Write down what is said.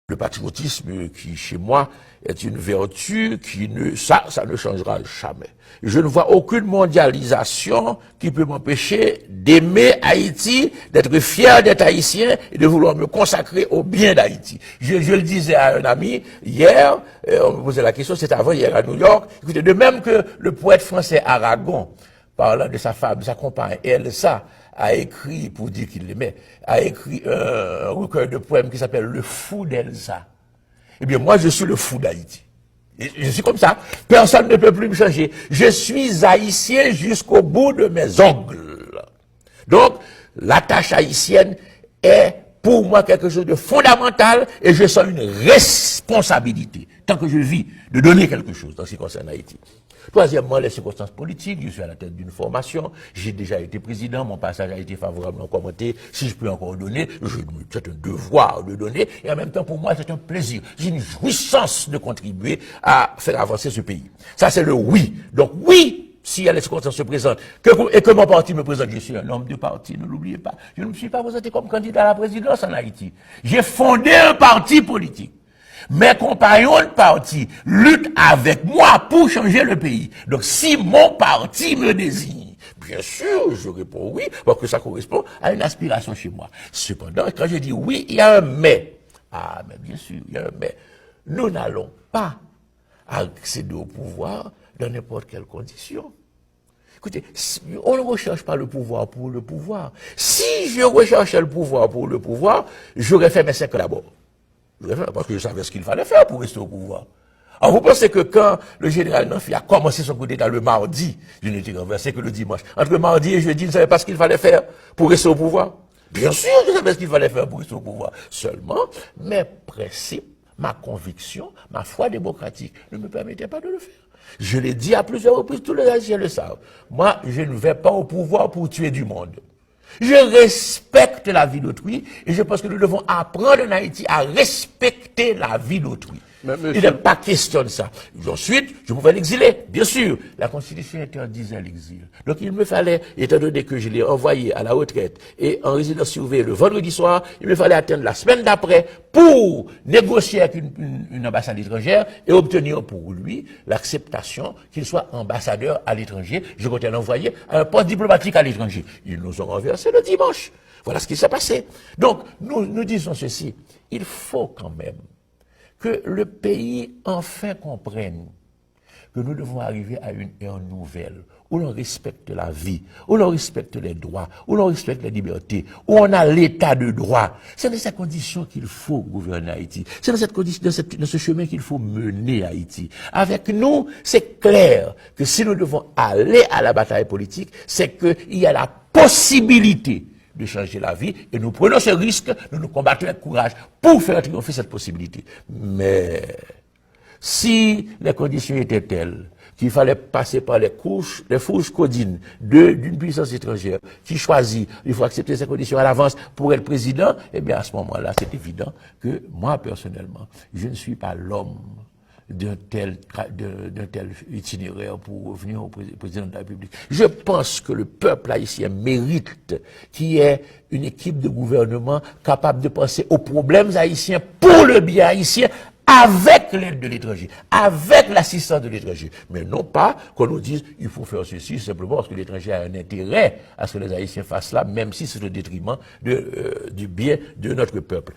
Le patriotisme qui, chez moi, est une vertu qui ça ne changera jamais. Je ne vois aucune mondialisation qui peut m'empêcher d'aimer Haïti, d'être fier d'être haïtien et de vouloir me consacrer au bien d'Haïti. Je le disais à un ami hier, on me posait la question, c'était avant hier à New York. Écoutez, de même que le poète français Aragon, parlant de sa femme, de sa compagne, Elsa, a écrit, pour dire qu'il l'aimait, a écrit un recueil de poèmes qui s'appelle Le Fou d'Elsa. Eh bien, moi, je suis le fou d'Haïti. Je suis comme ça. Personne ne peut plus me changer. Je suis haïtien jusqu'au bout de mes ongles. Donc, la tâche haïtienne est pour moi quelque chose de fondamental et je sens une responsabilité, tant que je vis, de donner quelque chose dans ce qui concerne Haïti. Troisièmement, les circonstances politiques. Je suis à la tête d'une formation. J'ai déjà été président. Mon passage a été favorablement commenté. Si je peux encore donner, c'est un devoir de donner. Et en même temps, pour moi, c'est un plaisir. C'est une jouissance de contribuer à faire avancer ce pays. Ça, c'est le oui. Donc, oui, si les circonstances se présentent, et que mon parti me présente, je suis un homme de parti, ne l'oubliez pas. Je ne me suis pas présenté comme candidat à la présidence en Haïti. J'ai fondé un parti politique. Mes compagnons de parti luttent avec moi pour changer le pays. Donc, si mon parti me désigne, bien sûr, je réponds oui, parce que ça correspond à une aspiration chez moi. Cependant, quand je dis oui, il y a un mais. Ah, mais bien sûr, il y a un mais. Nous n'allons pas accéder au pouvoir dans n'importe quelle condition. Écoutez, on ne recherche pas le pouvoir pour le pouvoir. Si je recherchais le pouvoir pour le pouvoir, j'aurais fait mes 5 ans d'abord. Parce que je savais ce qu'il fallait faire pour rester au pouvoir. Alors vous pensez que quand le général Nanfi a commencé son coup d'État le mardi, je n'étais renversé que le dimanche. Entre mardi et jeudi, je ne savais pas ce qu'il fallait faire pour rester au pouvoir. Bien sûr, je savais ce qu'il fallait faire pour rester au pouvoir. Seulement, mes principes, ma conviction, ma foi démocratique ne me permettaient pas de le faire. Je l'ai dit à plusieurs reprises, tous les Haïtiens le savent. Moi, je ne vais pas au pouvoir pour tuer du monde. Je respecte la vie d'autrui et je pense que nous devons apprendre en Haïti à respecter la vie d'autrui. Il n'est pas question de ça. Ensuite, je pouvais l'exiler, bien sûr. La Constitution interdisait l'exil. Donc il me fallait, étant donné que je l'ai envoyé à la retraite et en résidence surveillée le vendredi soir, il me fallait attendre la semaine d'après pour négocier avec une ambassade étrangère et obtenir pour lui l'acceptation qu'il soit ambassadeur à l'étranger. Je comptais l'envoyer à un poste diplomatique à l'étranger. Ils nous ont renversé le dimanche. Voilà ce qui s'est passé. Donc, nous disons ceci. Il faut quand même que le pays enfin comprenne que nous devons arriver à une ère nouvelle, où l'on respecte la vie, où l'on respecte les droits, où l'on respecte les libertés, où on a l'état de droit. C'est dans cette condition qu'il faut gouverner Haïti. C'est dans cette condition, dans ce chemin qu'il faut mener Haïti. Avec nous, c'est clair que si nous devons aller à la bataille politique, c'est qu'il y a la possibilité de changer la vie, et nous prenons ce risque, nous nous combattons avec courage pour faire triompher cette possibilité. Mais si les conditions étaient telles qu'il fallait passer par les fourches codines d'une puissance étrangère qui choisit, il faut accepter ces conditions à l'avance pour être président, eh bien à ce moment-là, c'est évident que moi, personnellement, je ne suis pas l'homme d'un tel itinéraire pour revenir au président de la République. Je pense que le peuple haïtien mérite qu'il y ait une équipe de gouvernement capable de penser aux problèmes haïtiens pour le bien haïtien avec l'aide de l'étranger, avec l'assistance de l'étranger. Mais non pas qu'on nous dise il faut faire ceci simplement parce que l'étranger a un intérêt à ce que les Haïtiens fassent cela, même si c'est au détriment du bien de notre peuple.